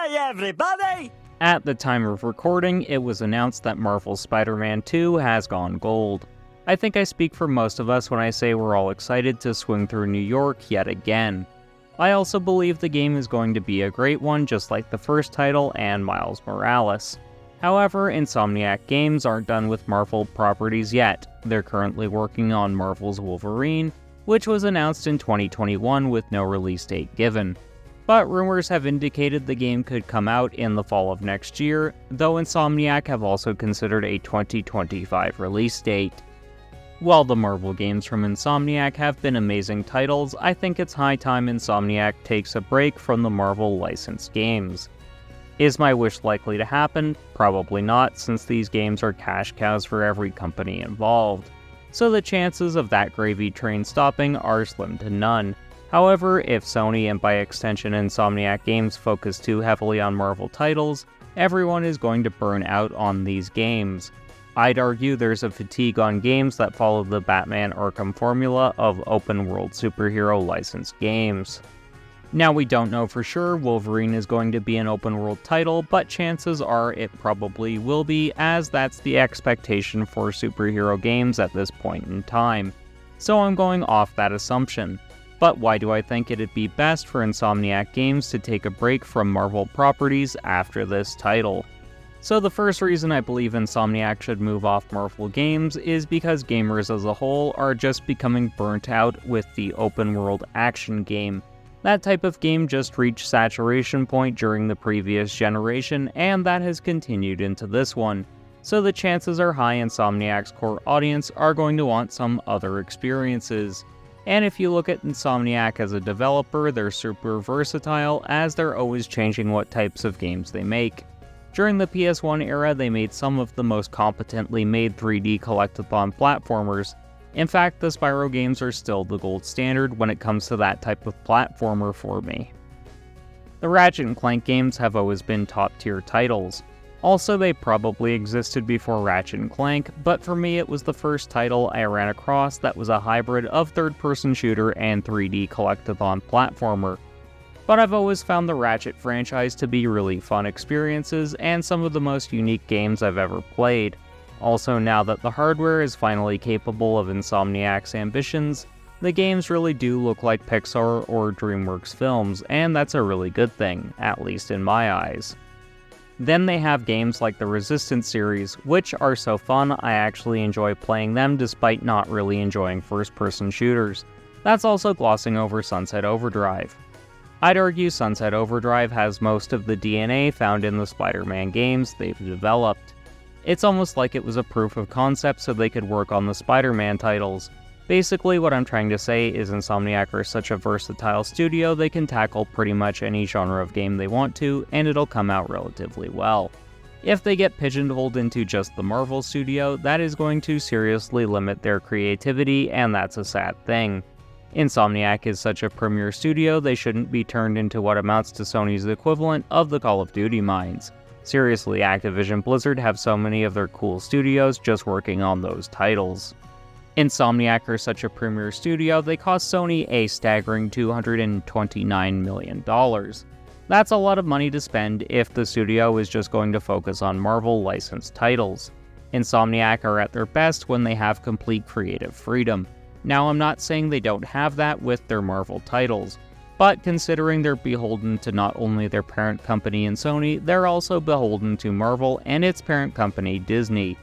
Hi everybody! At the time of recording, it was announced that Marvel's Spider-Man 2 has gone gold. I think I speak for most of us when I say we're all excited to swing through New York yet again. I also believe the game is going to be a great one, just like the first title and Miles Morales. However, Insomniac Games aren't done with Marvel properties yet. They're currently working on Marvel's Wolverine, which was announced in 2021 with no release date given. But rumors have indicated the game could come out in the fall of next year, though Insomniac have also considered a 2025 release date. While the Marvel games from Insomniac have been amazing titles, I think it's high time Insomniac takes a break from the Marvel licensed games. Is my wish likely to happen? Probably not, since these games are cash cows for every company involved. So the chances of that gravy train stopping are slim to none. However, if Sony and by extension Insomniac Games focus too heavily on Marvel titles, everyone is going to burn out on these games. I'd argue there's a fatigue on games that follow the Batman Arkham formula of open-world superhero licensed games. Now, we don't know for sure Wolverine is going to be an open-world title, but chances are it probably will be, as that's the expectation for superhero games at this point in time. So I'm going off that assumption. But why do I think it'd be best for Insomniac Games to take a break from Marvel properties after this title? So the first reason I believe Insomniac should move off Marvel games is because gamers as a whole are just becoming burnt out with the open-world action game. That type of game just reached saturation point during the previous generation, and that has continued into this one. So the chances are high Insomniac's core audience are going to want some other experiences. And if you look at Insomniac as a developer, they're super versatile, as they're always changing what types of games they make. During the PS1 era, they made some of the most competently made 3D collectathon platformers. In fact, the Spyro games are still the gold standard when it comes to that type of platformer for me. The Ratchet & Clank games have always been top-tier titles. Also, they probably existed before Ratchet & Clank, but for me it was the first title I ran across that was a hybrid of third-person shooter and 3D collectathon platformer. But I've always found the Ratchet franchise to be really fun experiences and some of the most unique games I've ever played. Also, now that the hardware is finally capable of Insomniac's ambitions, the games really do look like Pixar or DreamWorks films, and that's a really good thing, at least in my eyes. Then they have games like the Resistance series, which are so fun I actually enjoy playing them despite not really enjoying first-person shooters. That's also glossing over Sunset Overdrive. I'd argue Sunset Overdrive has most of the DNA found in the Spider-Man games they've developed. It's almost like it was a proof of concept so they could work on the Spider-Man titles. Basically, what I'm trying to say is Insomniac are such a versatile studio they can tackle pretty much any genre of game they want to, and it'll come out relatively well. If they get pigeonholed into just the Marvel studio, that is going to seriously limit their creativity, and that's a sad thing. Insomniac is such a premier studio they shouldn't be turned into what amounts to Sony's equivalent of the Call of Duty mines. Seriously, Activision Blizzard have so many of their cool studios just working on those titles. Insomniac are such a premier studio, they cost Sony a staggering $229 million. That's a lot of money to spend if the studio is just going to focus on Marvel licensed titles. Insomniac are at their best when they have complete creative freedom. Now, I'm not saying they don't have that with their Marvel titles, but considering they're beholden to not only their parent company in Sony, they're also beholden to Marvel and its parent company Disney.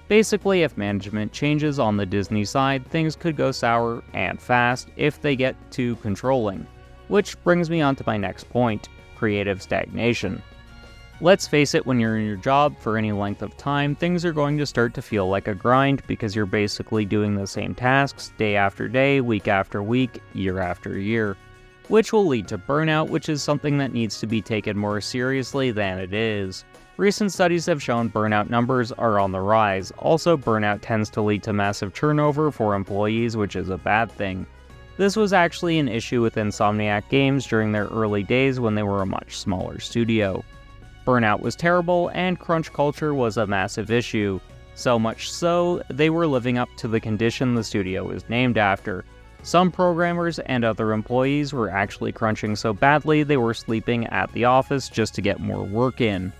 Basically, if management changes on the Disney side, things could go sour and fast if they get too controlling. Which brings me on to my next point, creative stagnation. Let's face it, when you're in your job for any length of time, things are going to start to feel like a grind because you're basically doing the same tasks day after day, week after week, year after year. Which will lead to burnout, which is something that needs to be taken more seriously than it is. Recent studies have shown burnout numbers are on the rise. Also, burnout tends to lead to massive turnover for employees, which is a bad thing. This was actually an issue with Insomniac Games during their early days when they were a much smaller studio. Burnout was terrible, and crunch culture was a massive issue. So much so, they were living up to the condition the studio was named after. Some programmers and other employees were actually crunching so badly they were sleeping at the office just to get more work in.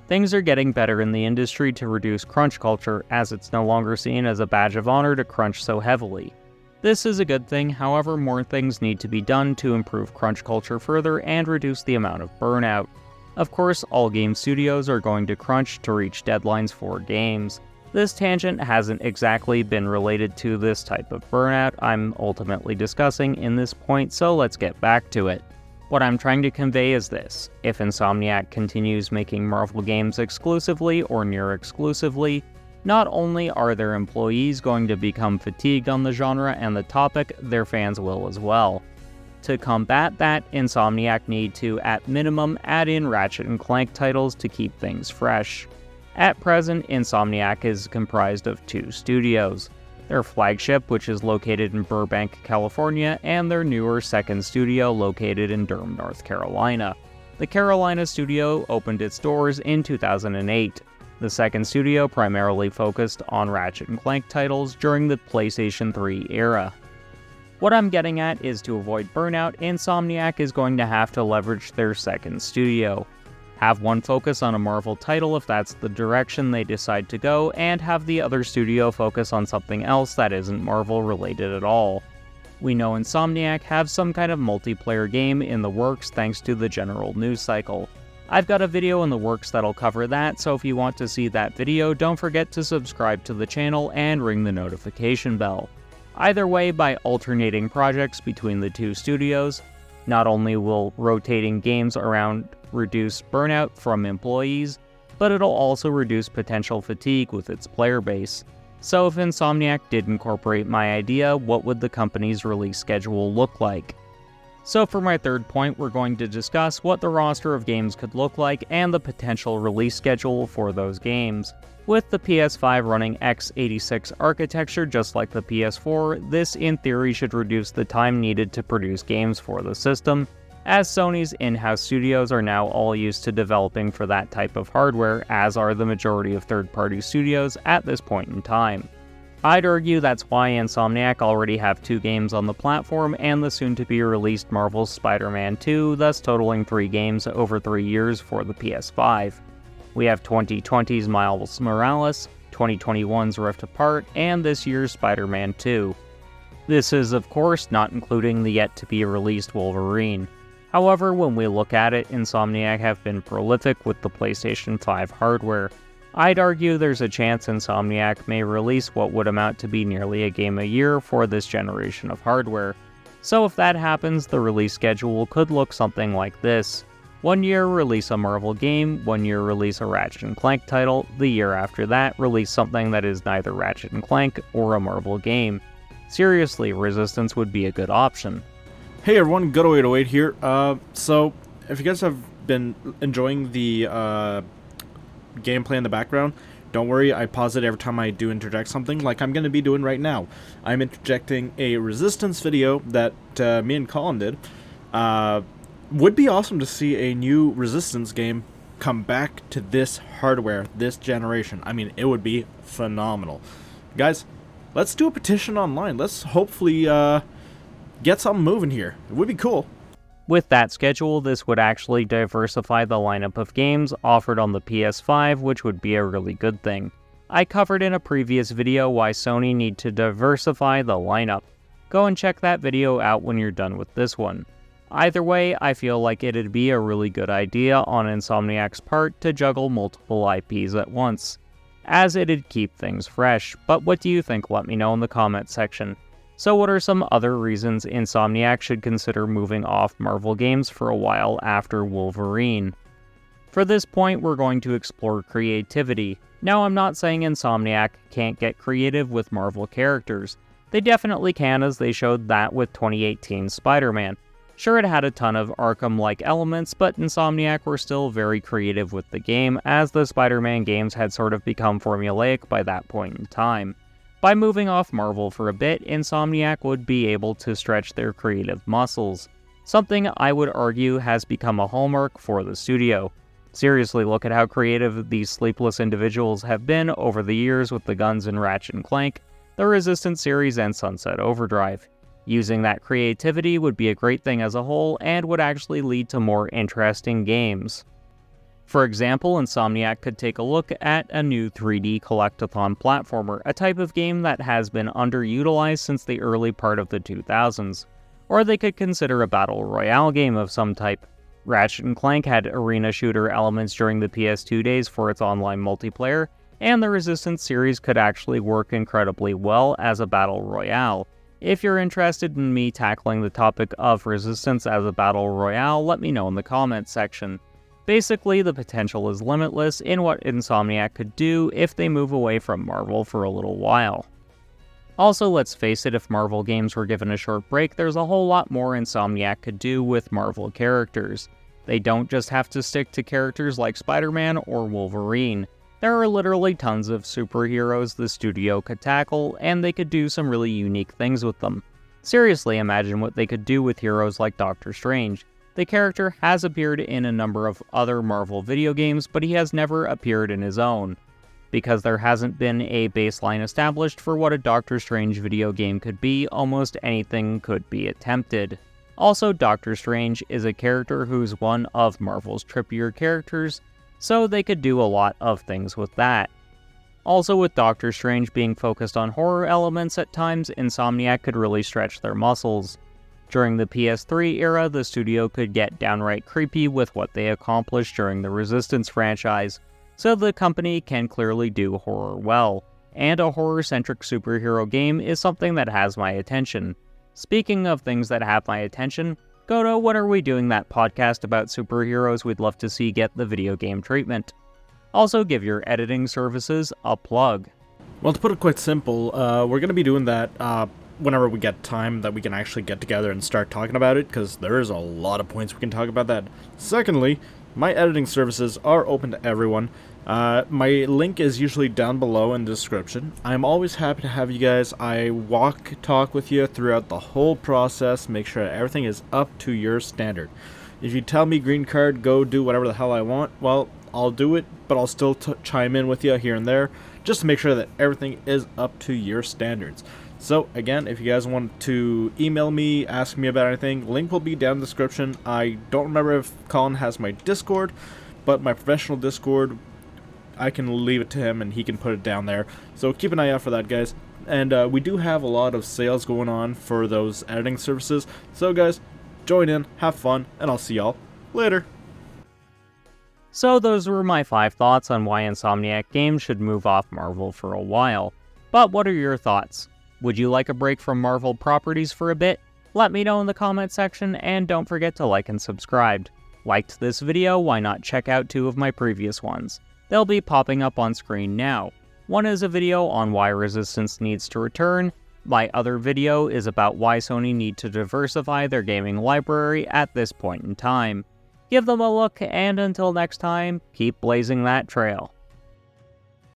Things are getting better in the industry to reduce crunch culture, as it's no longer seen as a badge of honor to crunch so heavily. This is a good thing, however, more things need to be done to improve crunch culture further and reduce the amount of burnout. Of course, all game studios are going to crunch to reach deadlines for games. This tangent hasn't exactly been related to this type of burnout I'm ultimately discussing in this point, so let's get back to it. What I'm trying to convey is this: if Insomniac continues making Marvel games exclusively or near exclusively, not only are their employees going to become fatigued on the genre and the topic, their fans will as well. To combat that, Insomniac need to, at minimum, add in Ratchet & Clank titles to keep things fresh. At present, Insomniac is comprised of 2 studios. Their flagship, which is located in Burbank, California, and their newer second studio located in Durham, North Carolina. The Carolina studio opened its doors in 2008. The second studio primarily focused on Ratchet & Clank titles during the PlayStation 3 era. What I'm getting at is, to avoid burnout, Insomniac is going to have to leverage their second studio. Have one focus on a Marvel title if that's the direction they decide to go, and have the other studio focus on something else that isn't Marvel related at all. We know Insomniac have some kind of multiplayer game in the works thanks to the general news cycle. I've got a video in the works that'll cover that, so if you want to see that video, don't forget to subscribe to the channel and ring the notification bell. Either way, by alternating projects between the 2 studios, not only will rotating games around reduce burnout from employees, but it'll also reduce potential fatigue with its player base. So if Insomniac did incorporate my idea, what would the company's release schedule look like? So for my third point, we're going to discuss what the roster of games could look like and the potential release schedule for those games. With the PS5 running x86 architecture just like the PS4, this in theory should reduce the time needed to produce games for the system, as Sony's in-house studios are now all used to developing for that type of hardware, as are the majority of third-party studios at this point in time. I'd argue that's why Insomniac already have 2 games on the platform and the soon-to-be-released Marvel's Spider-Man 2, thus totaling 3 games over 3 years for the PS5. We have 2020's Miles Morales, 2021's Rift Apart, and this year's Spider-Man 2. This is, of course, not including the yet-to-be-released Wolverine. However, when we look at it, Insomniac have been prolific with the PlayStation 5 hardware. I'd argue there's a chance Insomniac may release what would amount to be nearly a game a year for this generation of hardware. So if that happens, the release schedule could look something like this. 1 year release a Marvel game, 1 year release a Ratchet & Clank title, the year after that release something that is neither Ratchet & Clank or a Marvel game. Seriously, Resistance would be a good option. Hey everyone, Good0808 here. So, if you guys have been enjoying the gameplay in the background, don't worry, I pause it every time I do interject something, like I'm going to be doing right now. I'm interjecting a Resistance video that me and Colin did. Would be awesome to see a new Resistance game come back to this hardware, this generation. I mean, it would be phenomenal. Guys, let's do a petition online. Let's hopefully get something moving here. It would be cool. With that schedule, this would actually diversify the lineup of games offered on the PS5, which would be a really good thing. I covered in a previous video why Sony need to diversify the lineup. Go and check that video out when you're done with this one. Either way, I feel like it'd be a really good idea on Insomniac's part to juggle multiple IPs at once, as it'd keep things fresh. But what do you think? Let me know in the comments section. So what are some other reasons Insomniac should consider moving off Marvel games for a while after Wolverine? For this point, we're going to explore creativity. Now, I'm not saying Insomniac can't get creative with Marvel characters. They definitely can, as they showed that with 2018's Spider-Man. Sure, it had a ton of Arkham-like elements, but Insomniac were still very creative with the game, as the Spider-Man games had sort of become formulaic by that point in time. By moving off Marvel for a bit, Insomniac would be able to stretch their creative muscles, something I would argue has become a hallmark for the studio. Seriously, look at how creative these sleepless individuals have been over the years with the guns in Ratchet & Clank, the Resistance series, and Sunset Overdrive. Using that creativity would be a great thing as a whole and would actually lead to more interesting games. For example, Insomniac could take a look at a new 3D collectathon platformer, a type of game that has been underutilized since the early part of the 2000s. Or they could consider a battle royale game of some type. Ratchet & Clank had arena shooter elements during the PS2 days for its online multiplayer, and the Resistance series could actually work incredibly well as a battle royale. If you're interested in me tackling the topic of Resistance as a battle royale, let me know in the comments section. Basically, the potential is limitless in what Insomniac could do if they move away from Marvel for a little while. Also, let's face it, if Marvel games were given a short break, there's a whole lot more Insomniac could do with Marvel characters. They don't just have to stick to characters like Spider-Man or Wolverine. There are literally tons of superheroes the studio could tackle, and they could do some really unique things with them. Seriously, imagine what they could do with heroes like Doctor Strange. The character has appeared in a number of other Marvel video games, but he has never appeared in his own, because there hasn't been a baseline established for what a Doctor Strange video game could be. Almost anything could be attempted. Also, Doctor Strange is a character who's one of Marvel's trippier characters, so they could do a lot of things with that. Also, with Doctor Strange being focused on horror elements at times, Insomniac could really stretch their muscles. During the PS3 era, the studio could get downright creepy with what they accomplished during the Resistance franchise, so the company can clearly do horror well, and a horror-centric superhero game is something that has my attention. Speaking of things that have my attention, go to When Are We Doing That podcast about superheroes we'd love to see get the video game treatment. Also, give your editing services a plug. Well, to put it quite simple, we're going to be doing that whenever we get time that we can actually get together and start talking about it, because there is a lot of points we can talk about that. Secondly, my editing services are open to everyone. My link is usually down below in the description. I'm always happy to have you guys. I talk with you throughout the whole process, make sure that everything is up to your standard. If you tell me green card, go do whatever the hell I want, well, I'll do it, but I'll still chime in with you here and there, just to make sure that everything is up to your standards. So, again, if you guys want to email me, ask me about anything, link will be down in the description. I don't remember if Colin has my Discord, but my professional Discord, I can leave it to him and he can put it down there. So keep an eye out for that, guys. And we do have a lot of sales going on for those editing services. So, guys, join in, have fun, and I'll see y'all later. So those were my 5 thoughts on why Insomniac Games should move off Marvel for a while. But what are your thoughts? Would you like a break from Marvel properties for a bit? Let me know in the comment section, and don't forget to like and subscribe. Liked this video? Why not check out 2 of my previous ones? They'll be popping up on screen now. One is a video on why Resistance needs to return. My other video is about why Sony need to diversify their gaming library at this point in time. Give them a look, and until next time, keep blazing that trail.